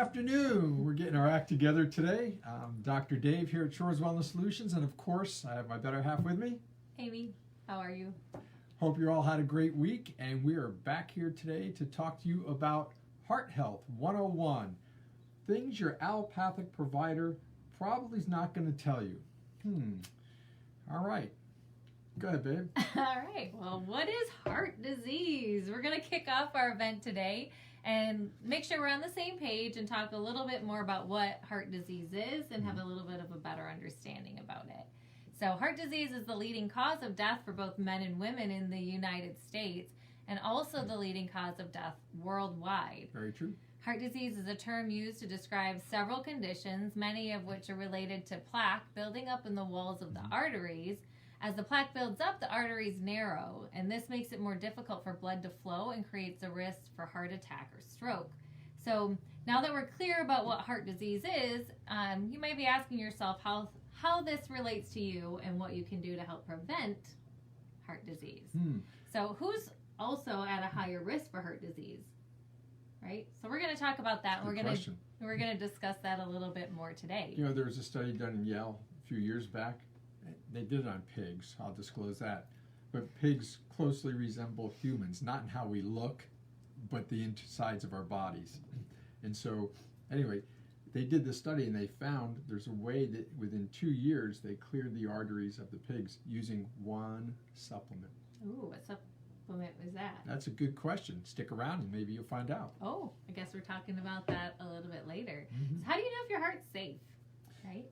afternoon. We're getting our act together today. Dr. Dave here at Shores Wellness Solutions, and of course, I have my better half with me. Amy, how are you? Hope you all had a great week, and we are back here today to talk to you about Heart Health 101. Things your allopathic provider probably is not going to tell you. All right. Go ahead, babe. All right. Well, what is heart disease? We're going to kick off our event today and make sure we're on the same page and talk a little bit more about what heart disease is and have a little bit of a better understanding about it. So heart disease is the leading cause of death for both men and women in the United States, and also the leading cause of death worldwide. Very true. Heart disease is a term used to describe several conditions, many of which are related to plaque building up in the walls of the arteries. As the plaque builds up, the arteries narrow, and this makes it more difficult for blood to flow and creates a risk for heart attack or stroke. So now that we're clear about what heart disease is, you may be asking yourself how this relates to you and what you can do to help prevent heart disease. So who's also at a higher risk for heart disease, right? So we're going to talk about that. Good question. We're going to discuss that a little bit more today. You know, there was a study done in Yale a few years back. They did it on pigs. I'll disclose that. But pigs closely resemble humans, not in how we look, but the insides of our bodies. And so, anyway, they did the study and they found there's a way that within 2 years they cleared the arteries of the pigs using one supplement. Ooh, what supplement was that? That's a good question. Stick around and maybe you'll find out. Oh, I guess we're talking about that a little bit later. So how do you know if your heart's safe, right?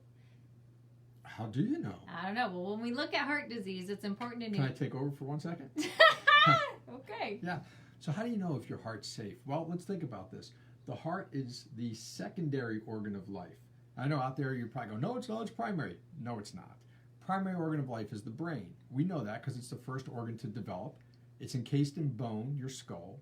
How do you know? I don't know. Well, when we look at heart disease, it's important to know. Can I take over for 1 second? Okay. Yeah. So how do you know if your heart's safe? Well, let's think about this. The heart is the secondary organ of life. I know out there you're probably going, no, it's not, it's primary. No, it's not. Primary organ of life is the brain. We know that because it's the first organ to develop. It's encased in bone, your skull,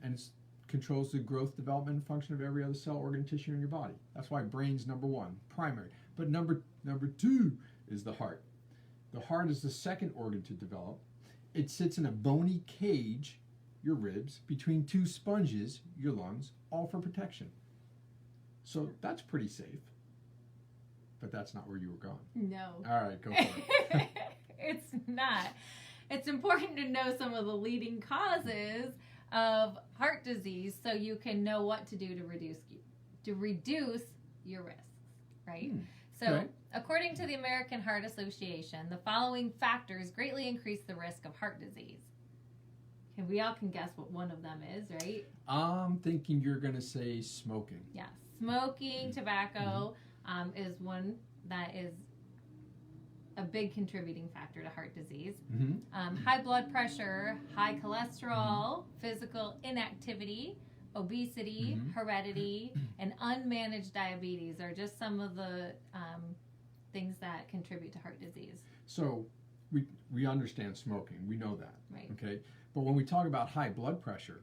and it controls the growth, development, and function of every other cell, organ, tissue in your body. That's why brain's number one, primary. But number two is the heart. The heart is the second organ to develop. It sits in a bony cage, your ribs, between two sponges, your lungs, all for protection. So that's pretty safe. But that's not where you were going. No. All right, go for it. It's not. It's important to know some of the leading causes of heart disease so you can know what to do to reduce your risks, right? So, Okay. According to the American Heart Association, the following factors greatly increase the risk of heart disease. Okay, we all can guess what one of them is, right? I'm thinking you're going to say smoking. Yeah, smoking, tobacco is one that is a big contributing factor to heart disease. High blood pressure, high cholesterol, physical inactivity, obesity, heredity, and unmanaged diabetes are just some of the things that contribute to heart disease. So we understand smoking. We know that. Right. Okay. But when we talk about high blood pressure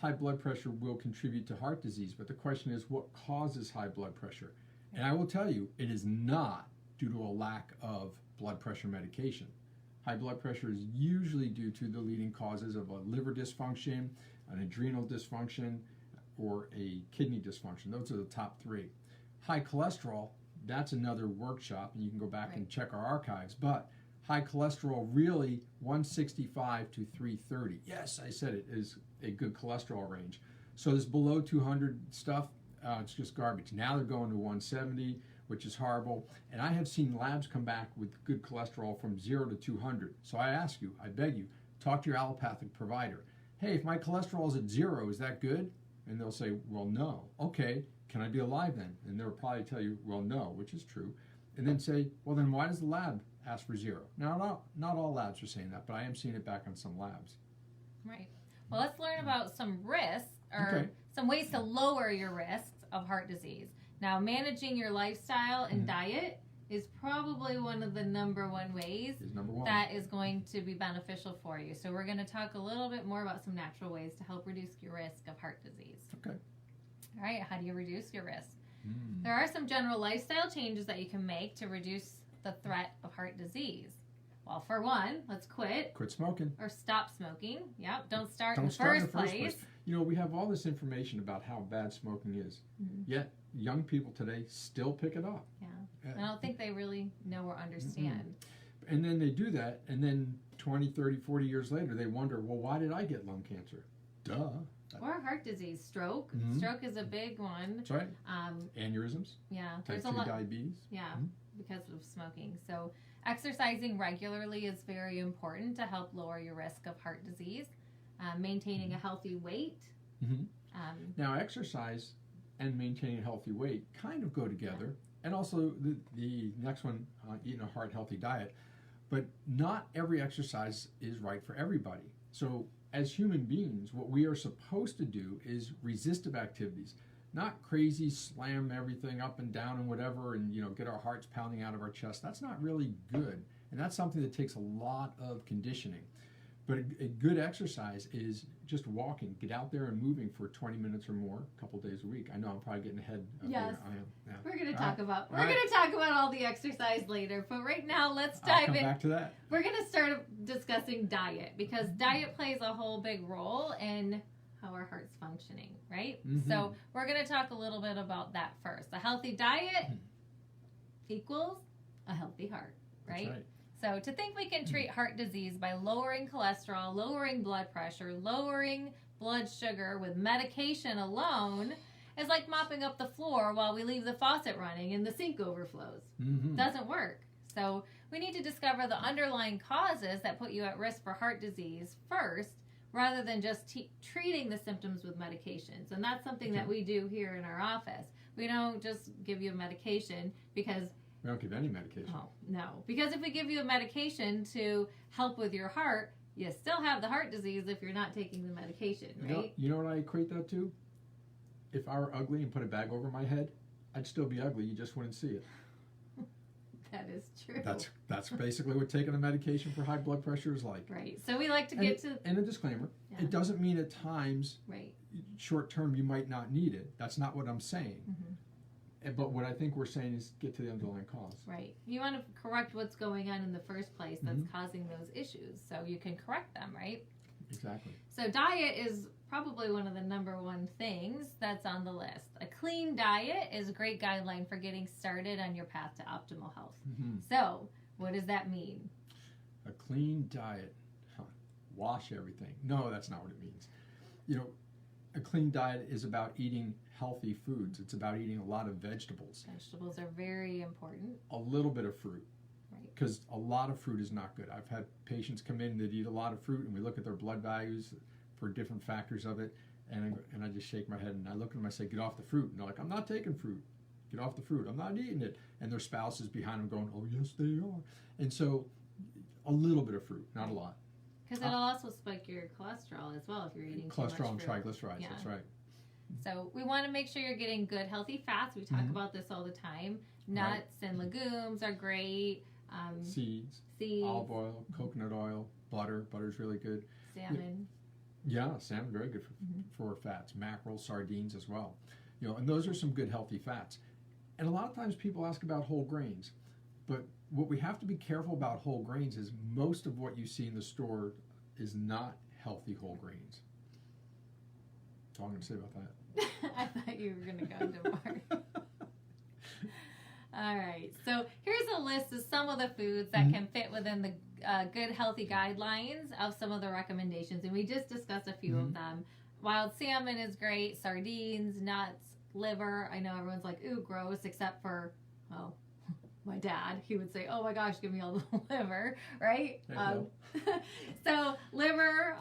will contribute to heart disease. But the question is, what causes high blood pressure? And I will tell you, it is not due to a lack of blood pressure medication. High blood pressure is usually due to the leading causes of a liver dysfunction, an adrenal dysfunction, or a kidney dysfunction. Those are the top three. High cholesterol, that's another workshop, and you can go back and check our archives. But high cholesterol, really 165 to 330. Yes, I said it is a good cholesterol range. So this below 200 stuff, it's just garbage. Now they're going to 170, which is horrible. And I have seen labs come back with good cholesterol from 0 to 200. So I ask you, I beg you, talk to your allopathic provider. Hey, if my cholesterol is at 0, is that good? And they'll say, well, no. Okay, can I be alive then? And they'll probably tell you, well, no, which is true. And then say, well, then why does the lab ask for 0? Now, not all labs are saying that, but I am seeing it back on some labs. Right. Well, let's learn about some risks or some ways to lower your risks of heart disease. Now, managing your lifestyle and diet is probably one of the number one ways that is going to be beneficial for you. So we're going to talk a little bit more about some natural ways to help reduce your risk of heart disease. Okay. All right, how do you reduce your risk? There are some general lifestyle changes that you can make to reduce the threat of heart disease. Well, for one, let's quit smoking or stop smoking. Yep, don't start in the first place. You know, we have all this information about how bad smoking is, yet young people today still pick it up. Yeah. I don't think they really know or understand. And then they do that, and then 20, 30, 40 years later, they wonder, well, why did I get lung cancer? Duh. Or heart disease, stroke. Stroke is a big one. That's right. Aneurysms. Yeah. Type 2 diabetes. Yeah, because of smoking. So exercising regularly is very important to help lower your risk of heart disease. Maintaining a healthy weight. Now, exercise and maintaining a healthy weight kind of go together. And also the next one, eating a heart-healthy diet. But not every exercise is right for everybody. So as human beings, what we are supposed to do is resistive activities, not crazy slam everything up and down and whatever and, you know, get our hearts pounding out of our chest. That's not really good. And that's something that takes a lot of conditioning. But a good exercise is just walking, get out there and moving for 20 minutes or more, a couple days a week. I know I'm probably getting ahead of Yes. where I am. Yeah. We're going to talk about all the exercise later, but right now let's I'll dive come in. back to that. We're going to start discussing diet because diet plays a whole big role in how our heart's functioning, right? So we're going to talk a little bit about that first. A healthy diet equals a healthy heart, right? That's right. So to think we can treat heart disease by lowering cholesterol, lowering blood pressure, lowering blood sugar with medication alone is like mopping up the floor while we leave the faucet running and the sink overflows. Doesn't work. So we need to discover the underlying causes that put you at risk for heart disease first, rather than just treating the symptoms with medications. And that's something that we do here in our office. We don't just give you a medication because... We don't give any medication. Oh, no. Because if we give you a medication to help with your heart, you still have the heart disease if you're not taking the medication, right? You know what I equate that to? If I were ugly and put a bag over my head, I'd still be ugly. You just wouldn't see it. That is true. That's basically what taking a medication for high blood pressure is like. Right. So we like to get to... And a disclaimer, it doesn't mean at times, short term, you might not need it. That's not what I'm saying. But what I think we're saying is get to the underlying cause. Right. You want to correct what's going on in the first place that's causing those issues so you can correct them, right? Exactly. So diet is probably one of the number one things that's on the list. A clean diet is a great guideline for getting started on your path to optimal health. So what does that mean? A clean diet. Wash everything. No, that's not what it means. You know, a clean diet is about eating healthy foods. It's about eating a lot of vegetables. Vegetables are very important. A little bit of fruit. Right. Because a lot of fruit is not good. I've had patients come in that eat a lot of fruit, and we look at their blood values for different factors of it, and I just shake my head, and I look at them, I say, get off the fruit. And they're like, I'm not taking fruit. Get off the fruit. I'm not eating it. And their spouse is behind them going, oh, yes, they are. And so a little bit of fruit, not a lot. Because it'll also spike your cholesterol as well if you're eating too much cholesterol and fruit. triglycerides, that's right. So we want to make sure you're getting good healthy fats. We talk about this all the time. Nuts and legumes are great. Seeds, olive oil, coconut oil, butter. Butter's really good. Salmon. Yeah, salmon, very good for fats. Mackerel, sardines as well. You know, and those are some good healthy fats. And a lot of times people ask about whole grains. But what we have to be careful about whole grains is most of what you see in the store is not healthy whole grains. That's all I'm going to say about that. I thought you were going to go into more. All right. So here's a list of some of the foods that can fit within the good, healthy guidelines of some of the recommendations. And we just discussed a few of them. Wild salmon is great. Sardines, nuts, liver. I know everyone's like, ooh, gross, except for, well, my dad. He would say, oh my gosh, give me all the liver, right? So liver,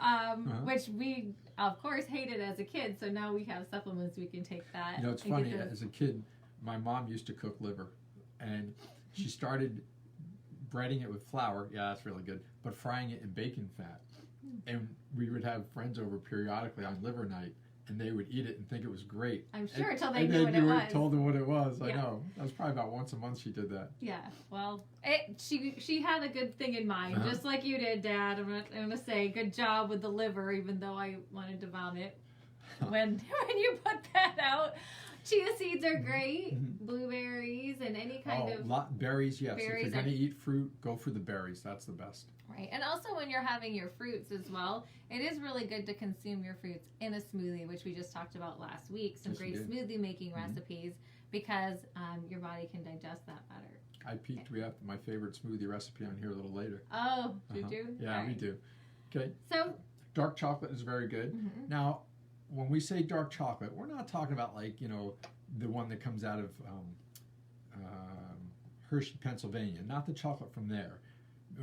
which we, of course, hated as a kid. So now we have supplements we can take that. You know, it's funny. As a kid, my mom used to cook liver. And she started breading it with flour. Yeah, that's really good. But frying it in bacon fat. And we would have friends over periodically on liver night. And they would eat it and think it was great. I'm sure until they knew what it was. Told them what it was. I know. That was probably about once a month she did that. Yeah. Well, she had a good thing in mind, just like you did, Dad. I'm gonna say good job with the liver, even though I wanted to vomit when you put that out. Chia seeds are great. Blueberries and any kind of berries, yes. berries If you're going to eat fruit, go for the berries. That's the best. Right. And also when you're having your fruits as well, it is really good to consume your fruits in a smoothie, which we just talked about last week. Some great smoothie making recipes because your body can digest that better. I peeked. We have my favorite smoothie recipe on here a little later. Oh, did you? Yeah, we do. Okay. So dark chocolate is very good. Now, when we say dark chocolate, we're not talking about like, the one that comes out of Hershey, Pennsylvania. Not the chocolate from there.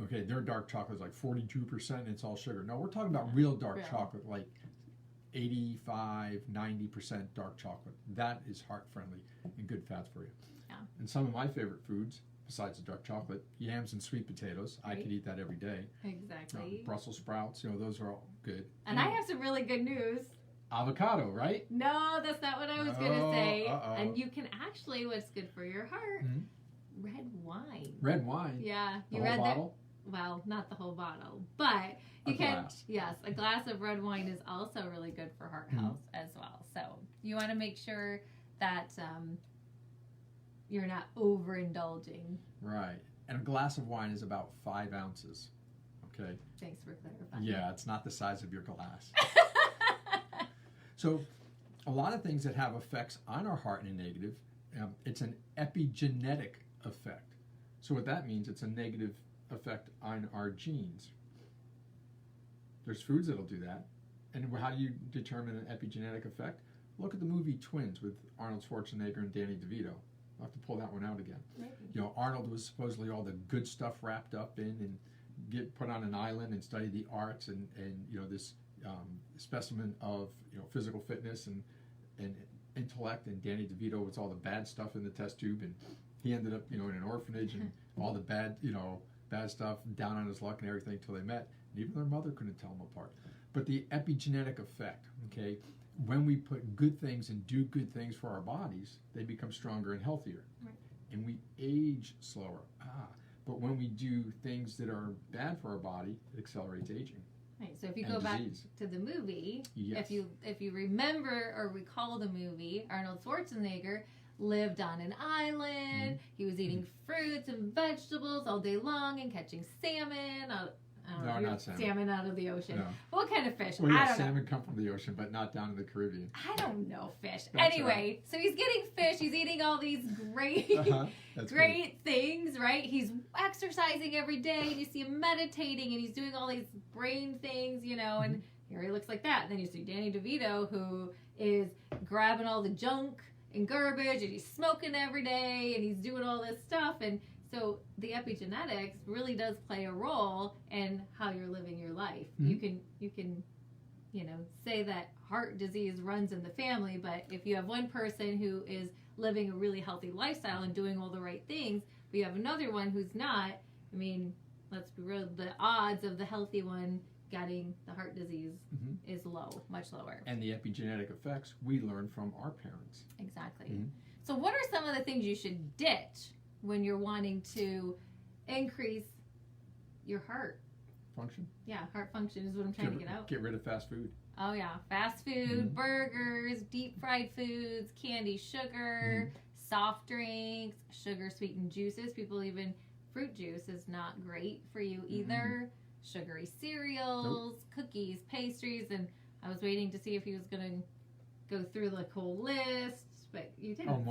Okay, their dark chocolate is like 42% and it's all sugar. No, we're talking about real dark chocolate, like 85, 90% dark chocolate. That is heart friendly and good fats for you. Yeah. And some of my favorite foods, besides the dark chocolate, yams and sweet potatoes. Right. I could eat that every day. Exactly. Brussels sprouts, those are all good. And I have some really good news. Avocado, right? No, that's not what I was going to say. And you can actually, what's good for your heart, red wine. Red wine? Yeah. You read that? Well, not the whole bottle, but you can. Yes, a glass of red wine is also really good for heart health as well. So you want to make sure that you're not overindulging. Right. And a glass of wine is about 5 ounces. Okay. Thanks for clarifying. Yeah, it's not the size of your glass. So a lot of things that have effects on our heart in a negative, it's an epigenetic effect. So what that means, it's a negative effect on our genes. There's foods that'll do that. And how do you determine an epigenetic effect? Look at the movie Twins with Arnold Schwarzenegger and Danny DeVito. I'll have to pull that one out again. Maybe. Arnold was supposedly all the good stuff wrapped up in and get put on an island and study the arts and this specimen of physical fitness and intellect, and Danny DeVito was all the bad stuff in the test tube, and he ended up in an orphanage and all the bad stuff, down on his luck and everything till they met, and even their mother couldn't tell them apart. But the epigenetic effect, okay, when we put good things and do good things for our bodies, they become stronger and healthier, and we age slower. But when we do things that are bad for our body, it accelerates aging. Right. So if you go back to the movie, if you remember or recall the movie, Arnold Schwarzenegger lived on an island. He was eating fruits and vegetables all day long and catching salmon. Not salmon. Salmon out of the ocean. No. What kind of fish? Well, yeah, salmon come from the ocean, but not down in the Caribbean. I don't know fish. Anyway, so he's getting fish. He's eating all these great things, right? He's exercising every day, and you see him meditating, and he's doing all these brain things, and here he looks like that. And then you see Danny DeVito, who is grabbing all the junk and garbage, and he's smoking every day, and he's doing all this stuff, and so the epigenetics really does play a role in how you're living your life. You can say that heart disease runs in the family, but if you have one person who is living a really healthy lifestyle and doing all the right things, but you have another one who's not, let's be real, the odds of the healthy one getting the heart disease is low, much lower. And the epigenetic effects we learn from our parents. Exactly. So what are some of the things you should ditch when you're wanting to increase your heart function? Yeah, heart function is what I'm trying to get out. Get rid of fast food. Oh yeah, fast food, burgers, deep fried foods, candy, sugar, soft drinks, sugar sweetened juices. Fruit juice is not great for you either. Sugary cereals, cookies, pastries, and I was waiting to see if he was going to go through the whole list. But you didn't.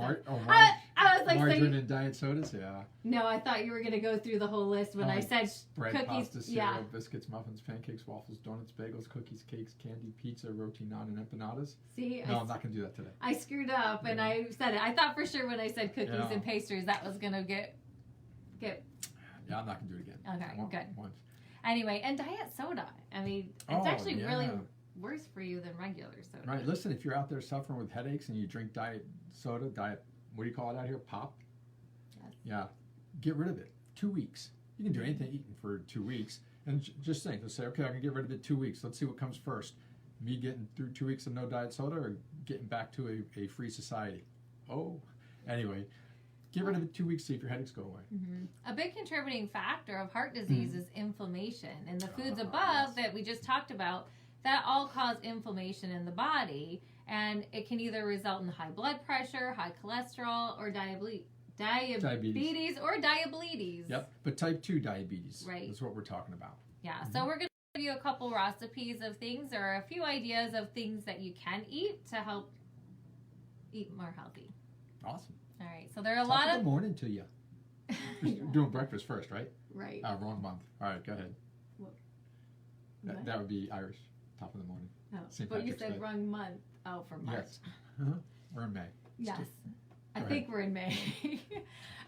I was like, margarine and diet sodas, yeah. No, I thought you were going to go through the whole list when I said bread, cookies, pasta, cereal, biscuits, muffins, pancakes, waffles, donuts, bagels, cookies, cakes, candy, pizza, roti, naan, and empanadas. See, I'm not going to do that today. I screwed up and I said it. I thought for sure when I said cookies and pastries that was going to get. Yeah, I'm not going to do it again. Okay, good. Once. Anyway, and diet soda. It's actually really worse for you than regular soda. Right. Listen, if you're out there suffering with headaches and you drink diet soda, what do you call it out here? Pop? Yes. Yeah. Get rid of it. 2 weeks. You can do anything eating for 2 weeks. And just think, let's say, okay, I can get rid of it 2 weeks. Let's see what comes first. Me getting through 2 weeks of no diet soda or getting back to a free society? Anyway, get rid of it 2 weeks, see if your headaches go away. A big contributing factor of heart disease is inflammation. And the foods above that we just talked about, that all cause inflammation in the body. And it can either result in high blood pressure, high cholesterol, or diabetes. diabetes or diabetes. Yep, but type 2 diabetes. Right. That's what we're talking about. Yeah, so we're going to give you a couple recipes of things or a few ideas of things that you can eat to help eat more healthy. Awesome. All right, so there are a Top lot of of... the morning to you. You're doing breakfast first, right? Right. Wrong month. All right, go ahead. What? That would be Irish. Top of the morning. Oh, St. but you Patrick's said Day. wrong month. Oh, for March. Yes. Uh-huh. We're in May. Yes. I Go think we're in May.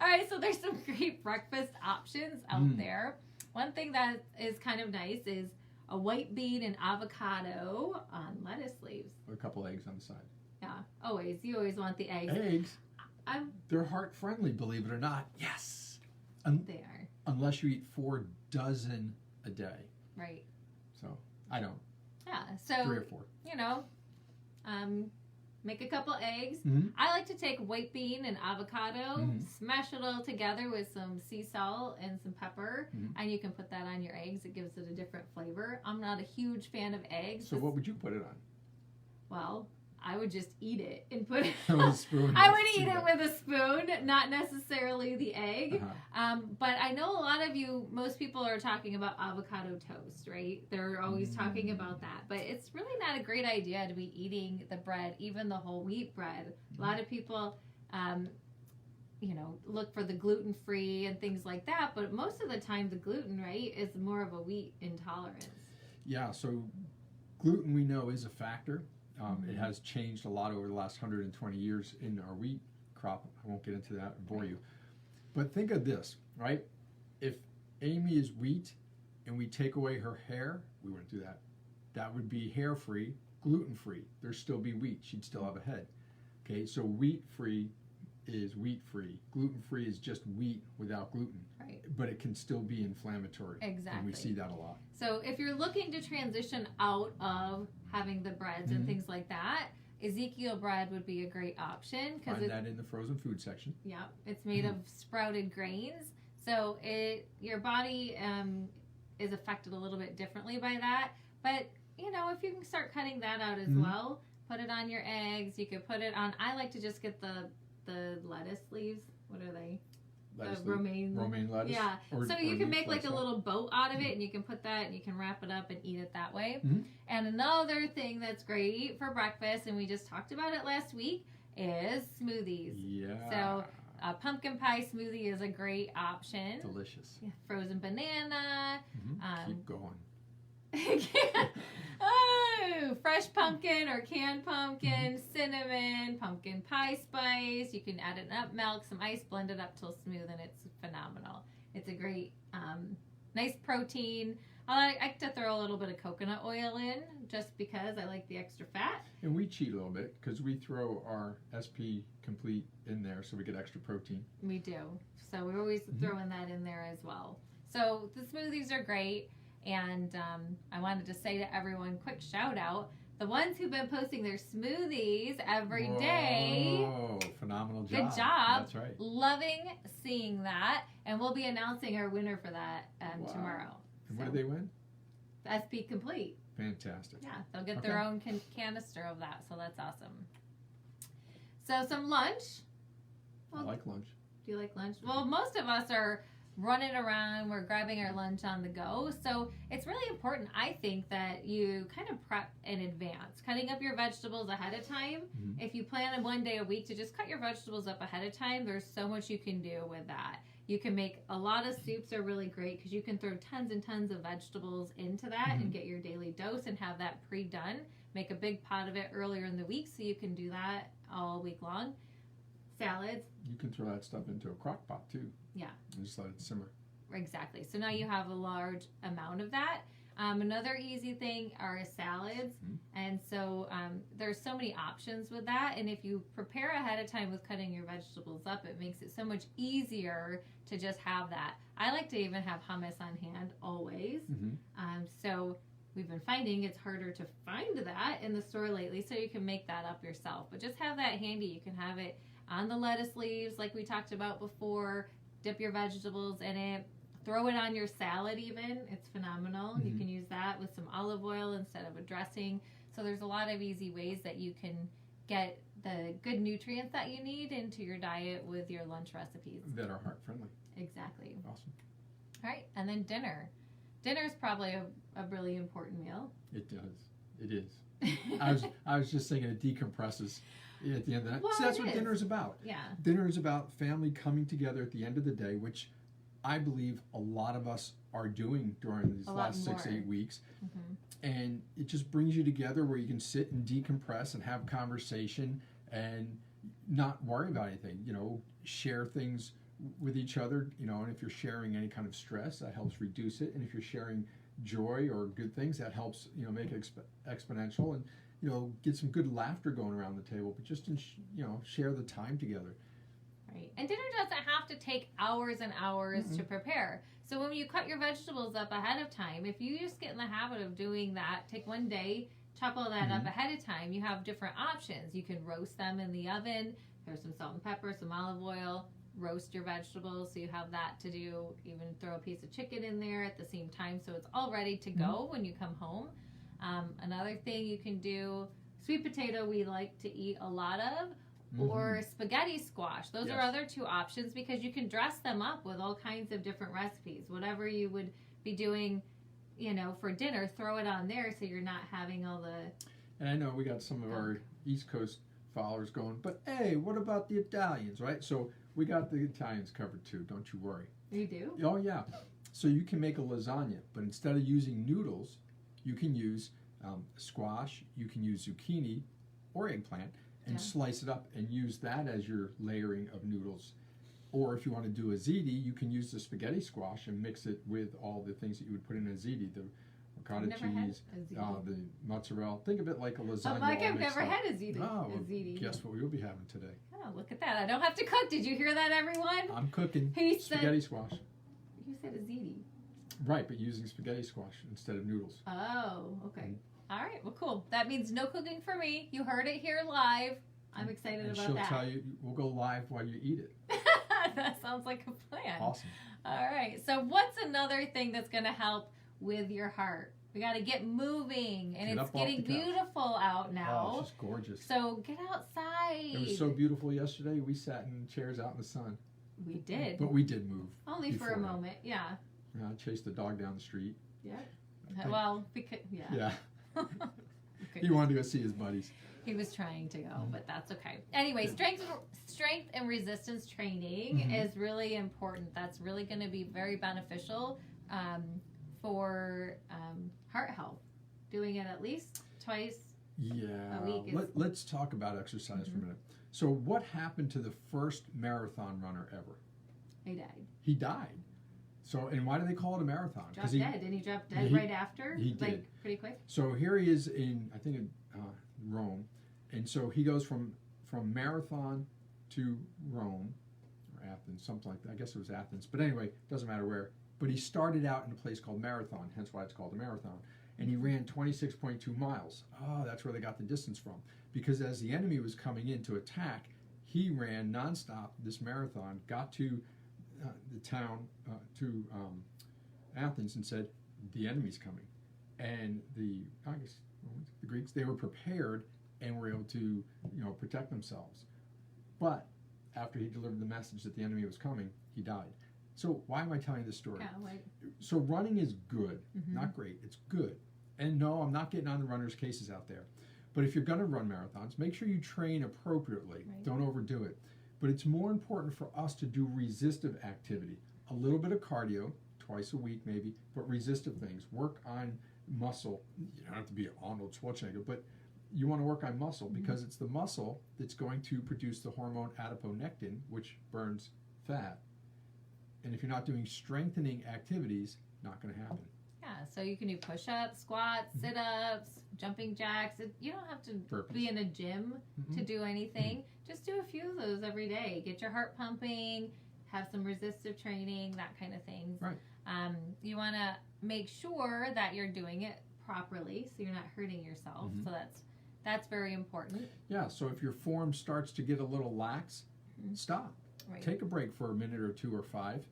All right, so there's some great breakfast options out there. One thing that is kind of nice is a white bean and avocado on lettuce leaves. With a couple eggs on the side. Yeah, always. You always want the eggs. Eggs? I'm They're heart friendly, believe it or not. Yes. there. Unless you eat 4 dozen a day. Right. So I don't. Yeah, 3 so, or 4. you know, make a couple eggs. Mm-hmm. I like to take white bean and avocado, smash it all together with some sea salt and some pepper, and you can put that on your eggs. It gives it a different flavor. I'm not a huge fan of eggs. So what would you put it on? Well, I would just eat it and put it With a spoon. I would eat it with a spoon, not necessarily the egg. Uh-huh. But I know a lot of most people are talking about avocado toast, right? They're always talking about that. But it's really not a great idea to be eating the bread, even the whole wheat bread. A lot of people, look for the gluten-free and things like that. But most of the time, the gluten, right, is more of a wheat intolerance. Yeah, so gluten we know is a factor. It has changed a lot over the last 120 years in our wheat crop. I won't get into that and bore you. But think of this, right? If Amy is wheat and we take away her hair, we wouldn't do that. That would be hair-free, gluten-free. There'd still be wheat. She'd still have a head. Okay, so wheat-free is wheat-free. Gluten-free is just wheat without gluten. Right. But it can still be inflammatory. Exactly. And we see that a lot. So if you're looking to transition out of having the breads and things like that, Ezekiel bread would be a great option. Find that in the frozen food section. Yeah, it's made of sprouted grains. So your body is affected a little bit differently by that. But, if you can start cutting that out as well, put it on your eggs. You could put it on, I like to just get the lettuce leaves. What are they? Romaine lettuce. Yeah. So you can make like a lettuce. little boat out of it, and you can put that, and you can wrap it up and eat it that way. And another thing that's great for breakfast, and we just talked about it last week, is smoothies. Yeah. So a pumpkin pie smoothie is a great option. Delicious. Yeah, frozen banana. Keep going. Fresh pumpkin or canned pumpkin, cinnamon, pumpkin pie spice. You can add it up, milk, some ice, blend it up till smooth, and it's phenomenal. It's a great, nice protein. I like to throw a little bit of coconut oil in just because I like the extra fat. And we cheat a little bit because we throw our SP Complete in there so we get extra protein. We do. So we're always throwing that in there as well. So the smoothies are great. And I wanted to say to everyone, quick shout out, the ones who've been posting their smoothies every day. Oh, phenomenal job. Good job. That's right. Loving seeing that. And we'll be announcing our winner for that tomorrow. And what did they win? SP Complete. Fantastic. Yeah, they'll get their own canister of that, so that's awesome. So some lunch. I like lunch. Do you like lunch? Well, most of us are running around, we're grabbing our lunch on the go. So it's really important, I think, that you kind of prep in advance. Cutting up your vegetables ahead of time. If you plan on 1 day a week to just cut your vegetables up ahead of time, there's so much you can do with that. You can make a lot of soups are really great because you can throw tons and tons of vegetables into that and get your daily dose and have that pre-done. Make a big pot of it earlier in the week so you can do that all week long. Salads. You can throw that stuff into a crock pot too. Yeah. And just let it simmer. Exactly. So now you have a large amount of that. Another easy thing are salads. And so there's so many options with that. And if you prepare ahead of time with cutting your vegetables up, it makes it so much easier to just have that. I like to even have hummus on hand always. So we've been finding it's harder to find that in the store lately. So you can make that up yourself. But just have that handy. You can have it on the lettuce leaves like we talked about before. Dip your vegetables in it. Throw it on your salad even. It's phenomenal. You can use that with some olive oil instead of a dressing. So there's a lot of easy ways that you can get the good nutrients that you need into your diet with your lunch recipes. That are heart friendly. Exactly. Awesome. All right, and then dinner. Dinner is probably a really important meal. It does. It is. I was just thinking it decompresses at the end of the night. Well, See, that's what is. dinner is about. Yeah. Dinner is about family coming together at the end of the day, which I believe a lot of us are doing during these last 6-8 weeks. Mm-hmm. And it just brings you together where you can sit and decompress and have conversation and not worry about anything, you know, share things with each other, you know, and if you're sharing any kind of stress, that helps reduce it. And if you're sharing joy or good things, that helps, you know, make it exponential and, you know, get some good laughter going around the table, but just, you know, share the time together. Right. And dinner doesn't have to take hours and hours Mm-mm. to prepare. So when you cut your vegetables up ahead of time, if you just get in the habit of doing that, take one day, chop all that up ahead of time, you have different options. You can roast them in the oven, throw some salt and pepper, some olive oil, roast your vegetables so you have that to do. Even throw a piece of chicken in there at the same time so it's all ready to go when you come home. Another thing you can do, sweet potato we like to eat a lot of, or spaghetti squash. Those are other two options because you can dress them up with all kinds of different recipes. Whatever you would be doing, you know, for dinner, throw it on there so you're not having all the... And I know we got some of our East Coast followers going, but hey, what about the Italians, right? So we got the Italians covered too, don't you worry. You do? Oh yeah. So you can make a lasagna, but instead of using noodles, you can use squash, you can use zucchini or eggplant, and slice it up and use that as your layering of noodles. Or if you want to do a ziti, you can use the spaghetti squash and mix it with all the things that you would put in a ziti, the ricotta cheese, the mozzarella. Think of it like a lasagna. Like I've never had a ziti. Oh, well, guess what we'll be having today? Oh, look at that. I don't have to cook. Did you hear that, everyone? I'm cooking spaghetti squash. You said a ziti. Right, but using spaghetti squash instead of noodles. Oh, okay. All right, well, cool. That means no cooking for me. You heard it here live. I'm excited about that. And she'll tell you, we'll go live while you eat it. That sounds like a plan. Awesome. All right, so what's another thing that's going to help with your heart? We got to get moving, and it's getting beautiful out now. Oh, it's just gorgeous. So get outside. It was so beautiful yesterday. We sat in chairs out in the sun. We did. But we did move. Only for a moment, yeah. I chased the dog down the street. Yeah. Well, because, yeah. Yeah. He wanted to go see his buddies. He was trying to go, but that's okay. Anyway, strength and resistance training is really important. That's really going to be very beneficial for heart health. Doing it at least twice a week. Let's talk about exercise for a minute. So what happened to the first marathon runner ever? He died. He died. So, and why do they call it a marathon? Dropped dead. Didn't he drop dead right after? He did. Like, pretty quick? So here he is in, I think, Rome. And so he goes from Marathon to Rome, or Athens, something like that. I guess it was Athens. But anyway, doesn't matter where. But he started out in a place called Marathon, hence why it's called a marathon. And he ran 26.2 miles. Oh, that's where they got the distance from. Because as the enemy was coming in to attack, he ran nonstop this marathon, got to the town, to Athens, and said, the enemy's coming. And the Greeks, they were prepared and were able to, protect themselves. But after he delivered the message that the enemy was coming, he died. So why am I telling this story? So running is good, not great. It's good. And no, I'm not getting on the runners' cases out there. But if you're going to run marathons, make sure you train appropriately. Right. Don't overdo it. But it's more important for us to do resistive activity. A little bit of cardio, twice a week maybe, but resistive things. Work on muscle. You don't have to be Arnold Schwarzenegger, but you want to work on muscle because it's the muscle that's going to produce the hormone adiponectin, which burns fat. And if you're not doing strengthening activities, not going to happen. Yeah, so you can do push-ups, squats, sit-ups, jumping jacks. You don't have to be in a gym to do anything. Just do a few of those every day. Get your heart pumping, have some resistive training, that kind of things. Right. You want to make sure that you're doing it properly so you're not hurting yourself. So that's very important. Yeah, so if your form starts to get a little lax, stop. Right. Take a break for a minute or two or 5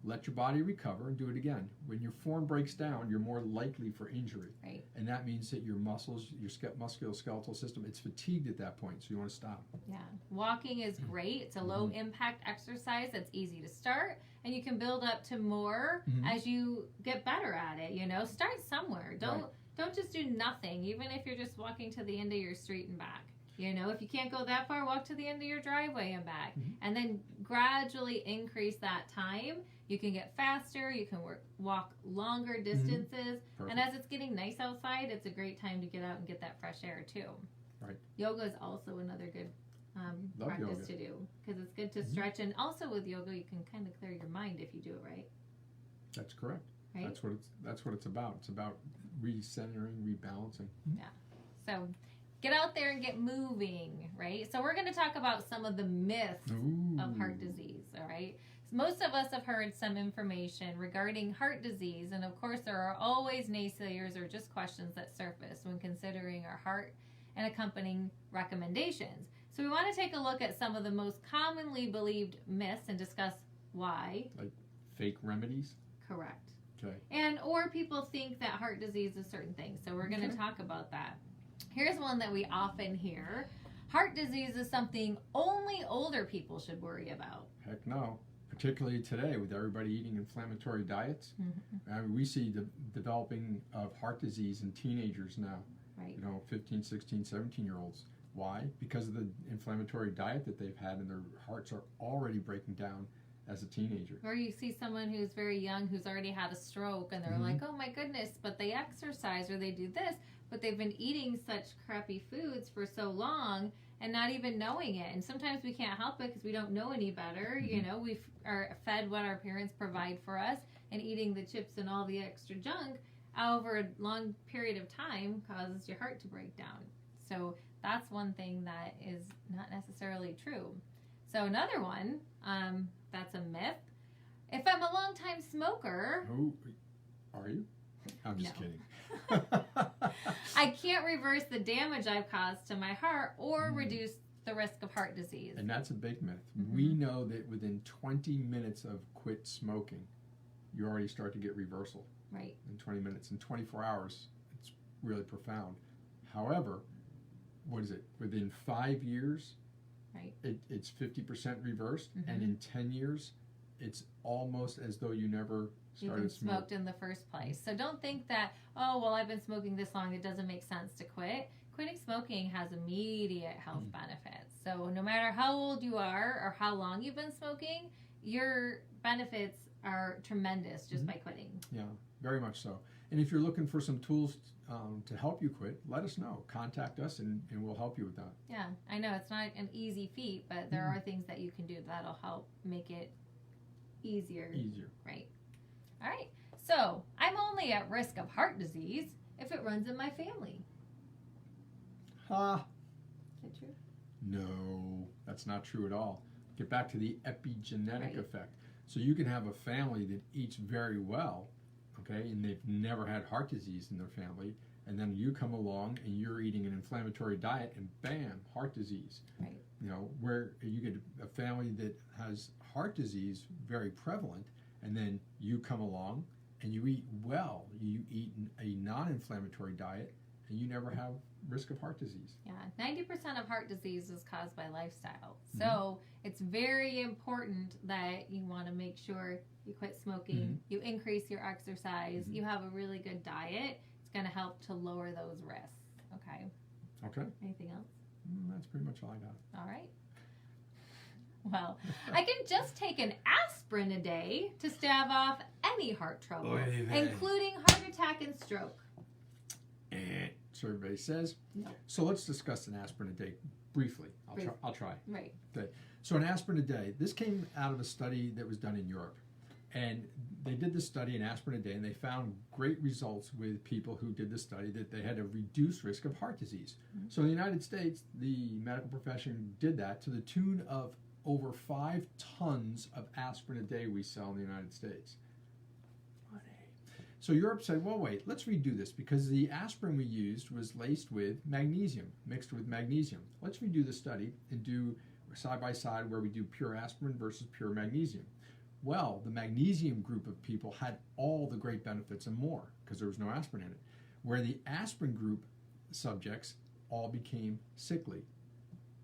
let your body recover and do it again. When your form breaks down, you're more likely for injury. Right. And that means that your muscles, your musculoskeletal system, it's fatigued at that point, so you want to stop. Yeah. Walking is great. It's a low impact exercise that's easy to start, and you can build up to more as you get better at it. You know, start somewhere. Don't just do nothing, even if you're just walking to the end of your street and back. You know, if you can't go that far, walk to the end of your driveway and back. And then gradually increase that time. You can get faster. You can walk longer distances. And as it's getting nice outside, it's a great time to get out and get that fresh air, too. Right. Yoga is also another good practice to do, because it's good to stretch. And also with yoga, you can kind of clear your mind if you do it right. That's correct. Right? That's what it's about. It's about recentering, rebalancing. Yeah. So get out there and get moving, right? So we're going to talk about some of the myths of heart disease, all right? So most of us have heard some information regarding heart disease, and of course there are always naysayers or just questions that surface when considering our heart and accompanying recommendations. So we want to take a look at some of the most commonly believed myths and discuss why. Like fake remedies? Correct. Okay. And or people think that heart disease is certain things, so we're going to talk about that. Here's one that we often hear. Heart disease is something only older people should worry about. Heck no. Particularly today with everybody eating inflammatory diets. I mean, we see the developing of heart disease in teenagers now. Right. You know, 15, 16, 17-year-olds. Why? Because of the inflammatory diet that they've had, and their hearts are already breaking down as a teenager. Or you see someone who's very young who's already had a stroke, and they're like, oh my goodness, but they exercise or they do this, but they've been eating such crappy foods for so long and not even knowing it. And sometimes we can't help it because we don't know any better. You know, we are fed what our parents provide for us, and eating the chips and all the extra junk over a long period of time causes your heart to break down. So that's one thing that is not necessarily true. So another one, that's a myth. If I'm a long-time smoker... Oh, are you? I'm just kidding. I can't reverse the damage I've caused to my heart or reduce the risk of heart disease. And that's a big myth. We know that within 20 minutes of quit smoking, you already start to get reversal. Right. In 20 minutes. In 24 hours, it's really profound. However, what is it? Within 5 years, right, it's 50% reversed, and in 10 years, it's almost as though you never started smoking. Smoked in the first place. So don't think that, oh, well, I've been smoking this long, it doesn't make sense to quit. Quitting smoking has immediate health benefits. So no matter how old you are or how long you've been smoking, your benefits are tremendous just by quitting. Yeah, very much so. And if you're looking for some tools to help you quit, let us know. Contact us, and we'll help you with that. Yeah, I know it's not an easy feat, but there are things that you can do that'll help make it easier. Right. All right. So I'm only at risk of heart disease if it runs in my family. Ha! Is that true? No, that's not true at all. Get back to the epigenetic effect. So you can have a family that eats very well, okay, and they've never had heart disease in their family, and then you come along and you're eating an inflammatory diet, and bam, heart disease. Right. You know, where you get a family that has heart disease very prevalent, and then you come along and you eat well, you eat a non-inflammatory diet, and you never have risk of heart disease. Yeah, 90% of heart disease is caused by lifestyle. So it's very important that you want to make sure you quit smoking, you increase your exercise, you have a really good diet. It's going to help to lower those risks. Okay. Okay. Anything else? That's pretty much all I got. All right. Well, I can just take an aspirin a day to stave off any heart trouble, including heart attack and stroke. Survey says. No. So let's discuss an aspirin a day briefly. I'll try. Right. Okay. So an aspirin a day. This came out of a study that was done in Europe. And they did this study, an aspirin a day, and they found great results with people who did the study, that they had a reduced risk of heart disease. So in the United States, the medical profession did that to the tune of over 5 tons of aspirin a day we sell in the United States. So Europe said, well, wait, let's redo this, because the aspirin we used was laced with magnesium, mixed with magnesium. Let's redo the study and do side by side where we do pure aspirin versus pure magnesium. Well, the magnesium group of people had all the great benefits and more because there was no aspirin in it. Where the aspirin group subjects all became sickly.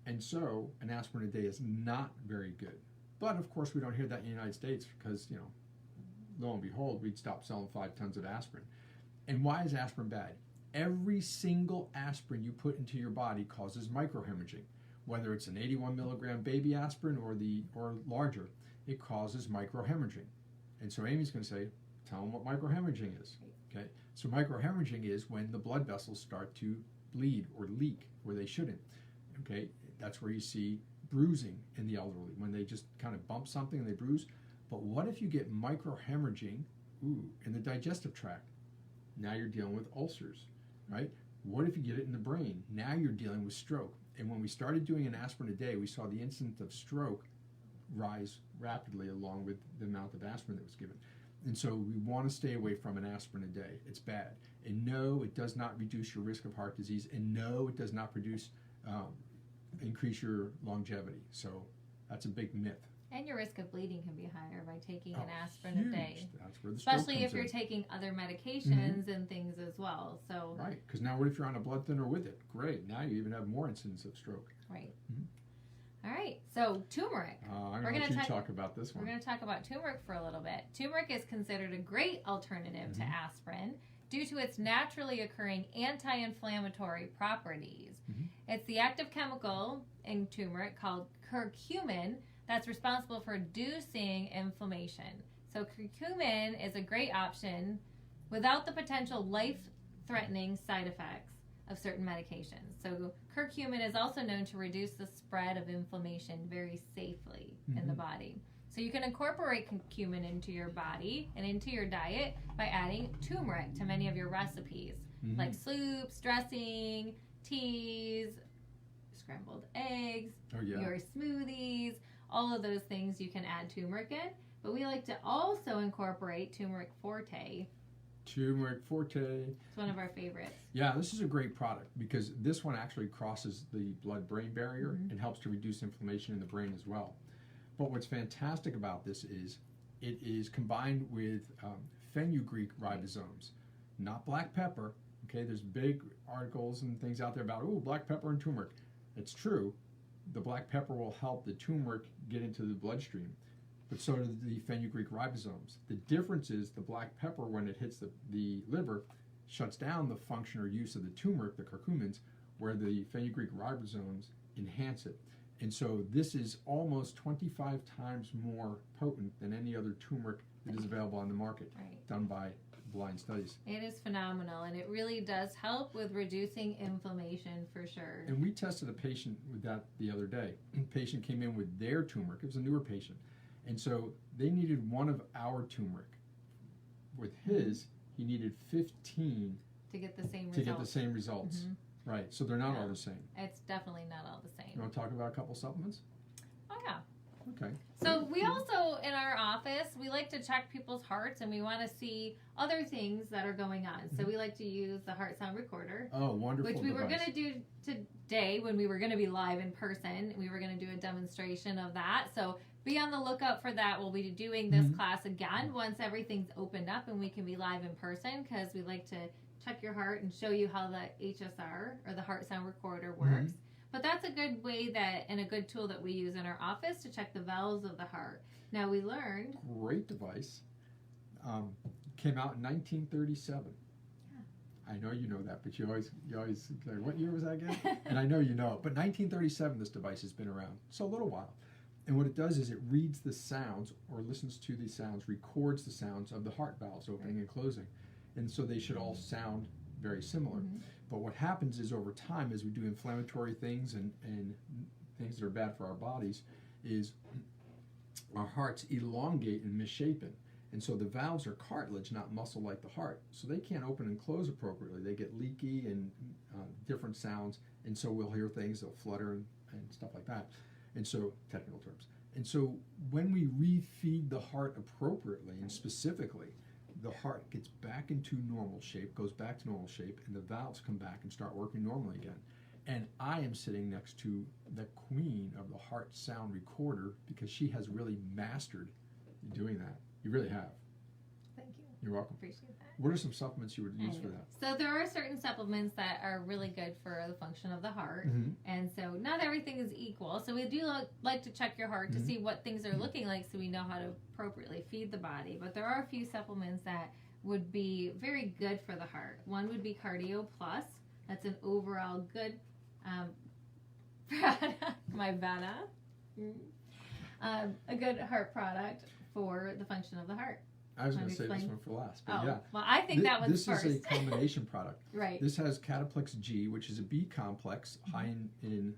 And so an aspirin a day is not very good. But of course we don't hear that in the United States because, lo and behold, we'd stop selling 5 tons of aspirin. And why is aspirin bad? Every single aspirin you put into your body causes microhemorrhaging. Whether it's an 81 milligram baby aspirin or larger, it causes microhemorrhaging. And so Amy's going to say, tell them what microhemorrhaging is. Okay? So microhemorrhaging is when the blood vessels start to bleed or leak where they shouldn't. Okay? That's where you see bruising in the elderly, when they just kind of bump something and they bruise. But what if you get microhemorrhaging in the digestive tract? Now you're dealing with ulcers, right? What if you get it in the brain? Now you're dealing with stroke. And when we started doing an aspirin a day, we saw the incidence of stroke rise rapidly along with the amount of aspirin that was given. And so we want to stay away from an aspirin a day. It's bad. And no, it does not reduce your risk of heart disease. And no, it does not increase your longevity. So that's a big myth. And your risk of bleeding can be higher by taking an aspirin huge. A day. That's where the stroke Especially if comes you're in. Taking other medications and things as well. So right, because now what if you're on a blood thinner with it? Great, now you even have more incidence of stroke. Right. All right, so turmeric. I'm going to let you talk about this one. We're going to talk about turmeric for a little bit. Turmeric is considered a great alternative to aspirin due to its naturally occurring anti-inflammatory properties. It's the active chemical in turmeric called curcumin that's responsible for reducing inflammation. So curcumin is a great option without the potential life-threatening side effects of certain medications. So curcumin is also known to reduce the spread of inflammation very safely in the body. So you can incorporate curcumin into your body and into your diet by adding turmeric to many of your recipes, like soups, dressing, teas, scrambled eggs, your smoothies. All of those things you can add turmeric in, but we like to also incorporate turmeric forte. Turmeric forte. It's one of our favorites. Yeah, this is a great product because this one actually crosses the blood-brain barrier and helps to reduce inflammation in the brain as well. But what's fantastic about this is it is combined with fenugreek ribosomes, not black pepper. Okay, there's big articles and things out there about, black pepper and turmeric. It's true. The black pepper will help the turmeric get into the bloodstream, but so do the fenugreek ribosomes. The difference is the black pepper, when it hits the liver, shuts down the function or use of the turmeric, the curcumins, where the fenugreek ribosomes enhance it. And so this is almost 25 times more potent than any other turmeric that is available on the market, done by blind studies. It is phenomenal, and it really does help with reducing inflammation for sure. And we tested a patient with that the other day. A patient came in with their turmeric. It was a newer patient. And so they needed one of our turmeric. With his, he needed 15 to get the same results. Right, so they're not all the same. It's definitely not all the same. You want to talk about a couple supplements? Oh, yeah. Okay. So we also, in our office, we like to check people's hearts, and we want to see other things that are going on. So we like to use the heart sound recorder. Oh, wonderful Which we device. were going to do today when we were going to be live in person. We were going to do a demonstration of that. So be on the lookout for that. We'll be doing this class again once everything's opened up and we can be live in person, because we like to check your heart and show you how the HSR, or the heart sound recorder, works. But that's a good way and a good tool that we use in our office to check the valves of the heart. Now we learned. Great device. Came out in 1937. Yeah. I know you know that, but you always like, what year was that again? And I know you know it. But 1937, this device has been around. So a little while. And what it does is it reads the sounds, or listens to the sounds, records the sounds of the heart valves opening and closing. And so they should all sound very similar. But what happens is, over time, as we do inflammatory things and things that are bad for our bodies, is our hearts elongate and misshapen. And so the valves are cartilage, not muscle like the heart. So they can't open and close appropriately. They get leaky and different sounds. And so we'll hear things, they'll flutter and stuff like that. And so, technical terms. And so when we refeed the heart appropriately and specifically, the heart gets back into normal shape, goes back to normal shape, and the valves come back and start working normally again. And I am sitting next to the queen of the heart sound recorder, because she has really mastered doing that. You really have. Thank you. You're welcome. Appreciate that. What are some supplements you would use for that? So there are certain supplements that are really good for the function of the heart, and so not everything is equal. So we do like to check your heart to see what things are looking like, so we know how to appropriately feed the body. But there are a few supplements that would be very good for the heart. One would be Cardio Plus. That's an overall good product. Myvana, a good heart product for the function of the heart. I was going to say this one for last, but oh, yeah. Well, I think that one's first. This is a combination product. Right. This has Cataplexy G, which is a B complex, high in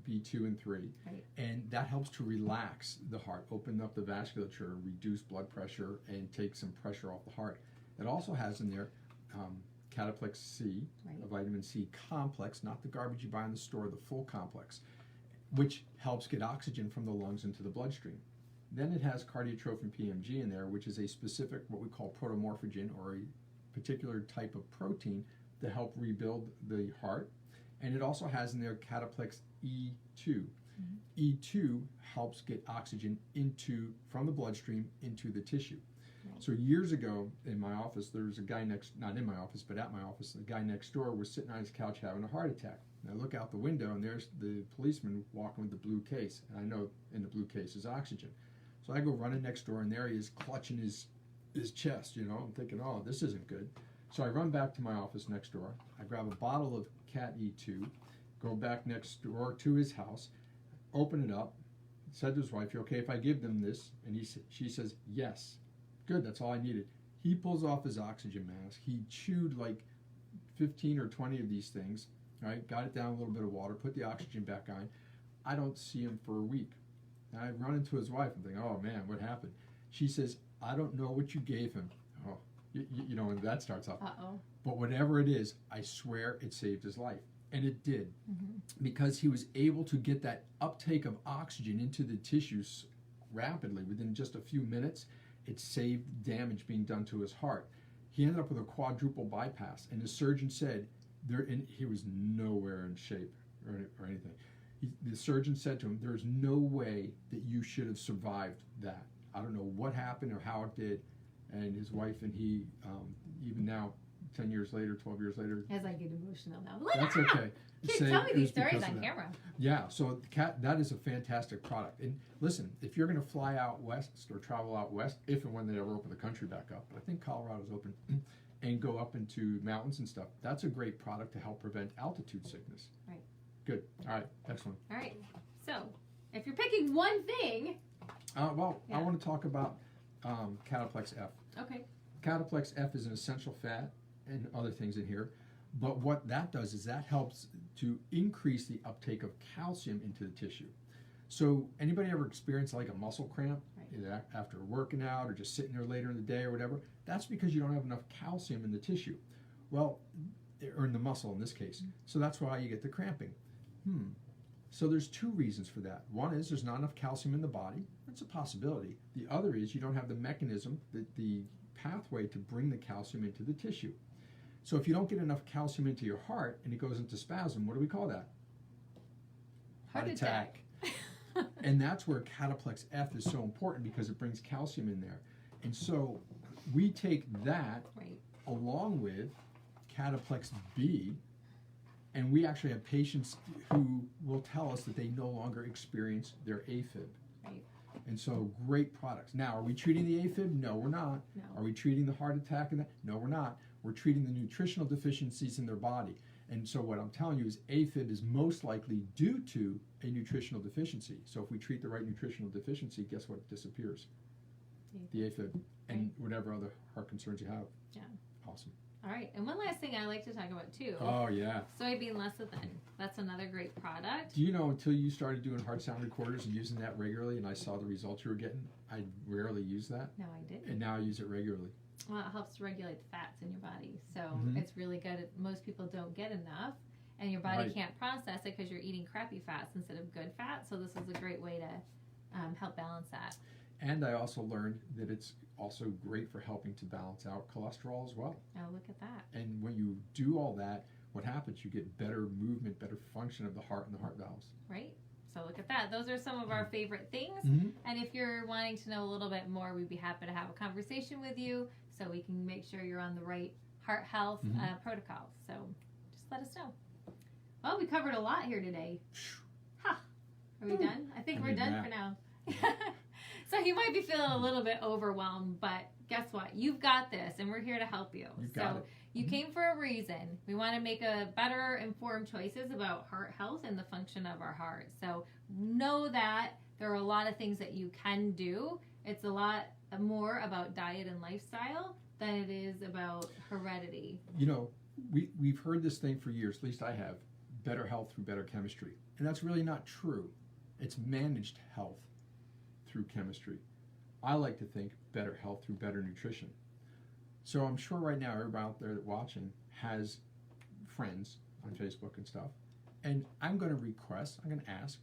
B2 and 3. Right. And that helps to relax the heart, open up the vasculature, reduce blood pressure, and take some pressure off the heart. It also has in there Cataplexy C, a vitamin C complex, not the garbage you buy in the store, the full complex, which helps get oxygen from the lungs into the bloodstream. Then it has cardiotrophin PMG in there, which is a specific, what we call protomorphogen, or a particular type of protein to help rebuild the heart. And it also has in there Cataplexy E2. E2 helps get oxygen from the bloodstream into the tissue. So years ago in my office, there was a guy not in my office, but at my office, the guy next door was sitting on his couch having a heart attack. And I look out the window, and there's the policeman walking with the blue case. And I know in the blue case is oxygen. So I go running next door, and there he is clutching his chest, you know. I'm thinking, oh, this isn't good. So I run back to my office next door. I grab a bottle of Cat E2, go back next door to his house, open it up, said to his wife, "You okay if I give them this?" And she says, "Yes." Good, that's all I needed. He pulls off his oxygen mask. He chewed like 15 or 20 of these things, right? Got it down a little bit of water, put the oxygen back on. I don't see him for a week. And I run into his wife and think, "Oh man, what happened?" She says, "I don't know what you gave him." Oh, you know, when that starts up. Uh-oh. But whatever it is, I swear it saved his life. And it did. Because he was able to get that uptake of oxygen into the tissues rapidly within just a few minutes. It saved damage being done to his heart. He ended up with a quadruple bypass, and the surgeon said he was nowhere in shape or anything. The surgeon said to him, "There's no way that you should have survived that. I don't know what happened or how it did." And his wife and he, even now, 10 years later, 12 years later. As I get emotional now. That's okay. Tell me these stories on camera. Yeah, so that is a fantastic product. And listen, if you're going to fly out west or travel out west, if and when they ever open the country back up, but I think Colorado's open, and go up into mountains and stuff, that's a great product to help prevent altitude sickness. Right. Good. All right, next one. All right. So, if you're picking one thing. I want to talk about Cataplexy F. Okay. Cataplexy F is an essential fat and other things in here. But what that does is that helps to increase the uptake of calcium into the tissue. So anybody ever experienced like a muscle cramp either after working out or just sitting there later in the day or whatever? That's because you don't have enough calcium in the tissue. Well, or in the muscle in this case. So that's why you get the cramping. So there's two reasons for that. One is there's not enough calcium in the body. That's a possibility. The other is you don't have the mechanism, the pathway to bring the calcium into the tissue. So if you don't get enough calcium into your heart and it goes into spasm, what do we call that? Heart attack. And that's where Cataplexy F is so important, because it brings calcium in there. And so we take that along with Cataplexy B, and we actually have patients who will tell us that they no longer experience their AFib. Right. And so great products. Now, are we treating the AFib? No, we're not. No. Are we treating the heart attack and that? No, we're not. We're treating the nutritional deficiencies in their body. And so what I'm telling you is AFib is most likely due to a nutritional deficiency. So if we treat the right nutritional deficiency, guess what disappears? The AFib and whatever other heart concerns you have. Yeah. Awesome. All right. And one last thing I like to talk about too. Oh, yeah. Soybean lecithin. That's another great product. Do you know, until you started doing heart sound recorders and using that regularly, and I saw the results you were getting, I rarely used that. No, I didn't. And now I use it regularly. Well, it helps to regulate the fats in your body. So it's really good. Most people don't get enough, and your body can't process it because you're eating crappy fats instead of good fats. So this is a great way to help balance that. And I also learned that it's also great for helping to balance out cholesterol as well. Oh, look at that. And when you do all that, what happens? You get better movement, better function of the heart and the heart valves. Right. So look at that. Those are some of our favorite things. Mm-hmm. And if you're wanting to know a little bit more, we'd be happy to have a conversation with you so we can make sure you're on the right heart health protocol. So just let us know. Well, we covered a lot here today. Ha! Are we done? I think we're done for now. So you might be feeling a little bit overwhelmed, but guess what? You've got this, and we're here to help you. You came for a reason. We want to make a better informed choices about heart health and the function of our heart. So know that there are a lot of things that you can do. It's a lot more about diet and lifestyle than it is about heredity. You know, we've heard this thing for years, at least I have, better health through better chemistry. And that's really not true. It's managed health through chemistry. I like to think better health through better nutrition. So I'm sure right now everybody out there watching has friends on Facebook and stuff. And I'm going to ask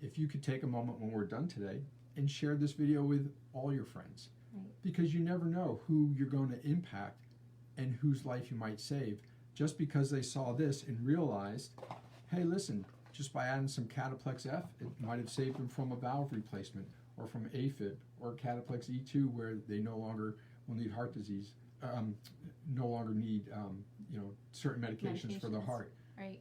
if you could take a moment when we're done today and share this video with all your friends. Right. Because you never know who you're going to impact and whose life you might save just because they saw this and realized, hey, listen, just by adding some Cataplexy F, it might have saved them from a valve replacement, or from AFib, or Cataplexy E2, where they no longer will need heart disease, no longer need certain medications for the heart. Right.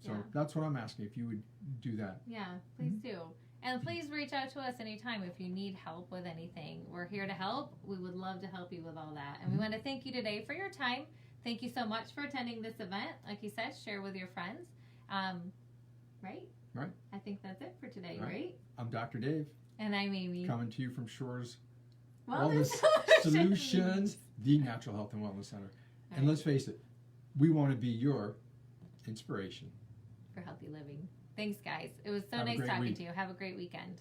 So that's what I'm asking, if you would do that. Yeah, please do. And please reach out to us anytime if you need help with anything. We're here to help. We would love to help you with all that. And we want to thank you today for your time. Thank you so much for attending this event. Like you said, share with your friends. Right? Right. I think that's it for today, right? I'm Dr. Dave. And I'm Amy. Coming to you from Shore's Wellness Solutions, the Natural Health and Wellness Center. Right. And let's face it, we want to be your inspiration for healthy living. Thanks, guys. It was so Have a nice great talking week. to you. Have a great weekend.